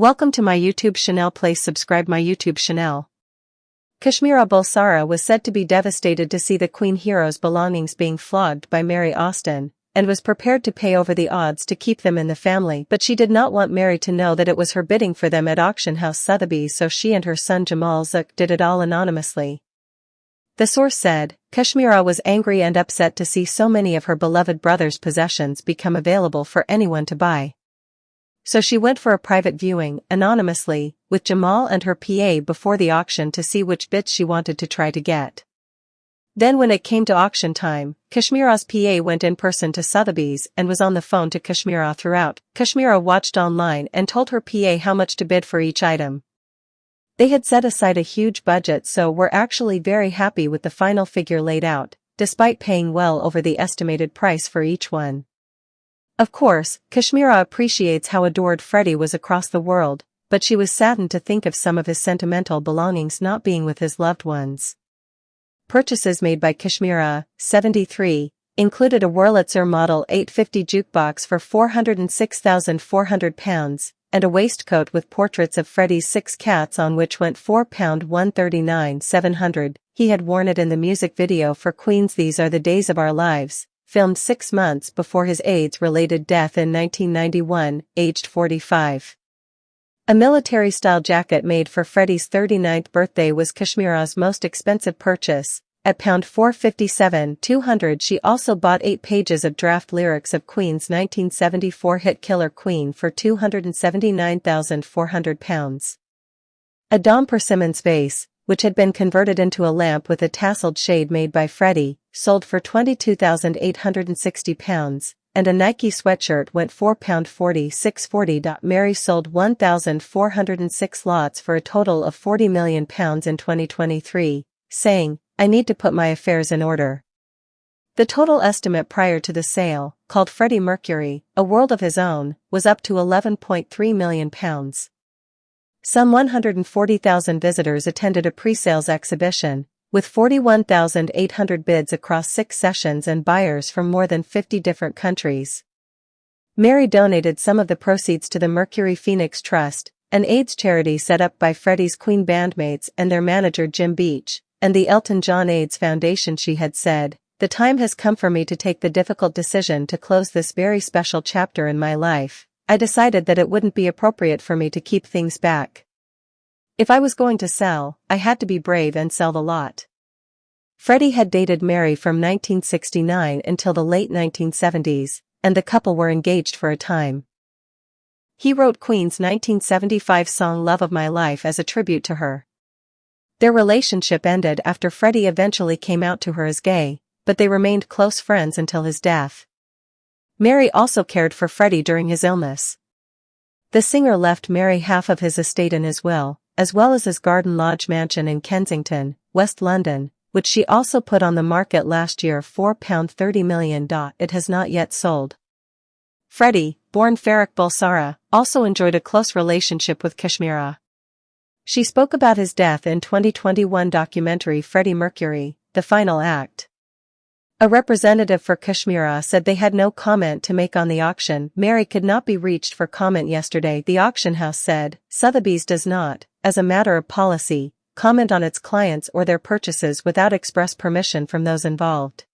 Welcome to my YouTube channel. Please subscribe my YouTube channel. Kashmira Bulsara was said to be devastated to see the Queen hero's belongings being flogged by Mary Austin, and was prepared to pay over the odds to keep them in the family, but she did not want Mary to know that it was her bidding for them at auction house Sotheby's, so she and her son Jamal Zook did it all anonymously. The source said, Kashmira was angry and upset to see so many of her beloved brother's possessions become available for anyone to buy. So she went for a private viewing, anonymously, with Jamal and her PA before the auction to see which bits she wanted to try to get. Then when it came to auction time, Kashmira's PA went in person to Sotheby's and was on the phone to Kashmira throughout. Kashmira watched online and told her PA how much to bid for each item. They had set aside a huge budget, so were actually very happy with the final figure laid out, despite paying well over the estimated price for each one. Of course, Kashmira appreciates how adored Freddie was across the world, but she was saddened to think of some of his sentimental belongings not being with his loved ones. Purchases made by Kashmira, 73, included a Wurlitzer Model 850 jukebox for £406,400, and a waistcoat with portraits of Freddie's 6 cats on which went £139,700. He had worn it in the music video for Queen's These Are the Days of Our Lives, filmed 6 months before his AIDS-related death in 1991, aged 45. A military-style jacket made for Freddie's 39th birthday was Kashmira's most expensive purchase. At £457,200 she also bought 8 pages of draft lyrics of Queen's 1974 hit Killer Queen for £279,400. A Dom Persimmons vase, which had been converted into a lamp with a tasseled shade made by Freddie, sold for £22,860, and a Nike sweatshirt went £4.4640. Mary sold 1,406 lots for a total of £40 million in 2023, saying, "I need to put my affairs in order." The total estimate prior to the sale, called FREDDIE Mercury, A World of His Own, was up to £11.3 million. Some 140,000 visitors attended a pre-sales exhibition, with 41,800 bids across 6 sessions and buyers from more than 50 different countries. Mary donated some of the proceeds to the Mercury Phoenix Trust, an AIDS charity set up by Freddie's Queen bandmates and their manager Jim Beach, and the Elton John AIDS Foundation. She had said, "The time has come for me to take the difficult decision to close this very special chapter in my life. I decided that it wouldn't be appropriate for me to keep things back. If I was going to sell, I had to be brave and sell the lot." Freddie had dated Mary from 1969 until the late 1970s, and the couple were engaged for a time. He wrote Queen's 1975 song Love of My Life as a tribute to her. Their relationship ended after Freddie eventually came out to her as gay, but they remained close friends until his death. Mary also cared for Freddie during his illness. The singer left Mary half of his estate in his will, as well as his Garden Lodge mansion in Kensington, West London, which she also put on the market last year for £30 million. It has not yet sold. Freddie, born Farrokh Bulsara, also enjoyed a close relationship with Kashmira. She spoke about his death in 2021 documentary FREDDIE Mercury, The Final Act. A representative for Kashmira said they had no comment to make on the auction. Mary could not be reached for comment yesterday. The auction house said, Sotheby's does not, as a matter of policy, comment on its clients or their purchases without express permission from those involved.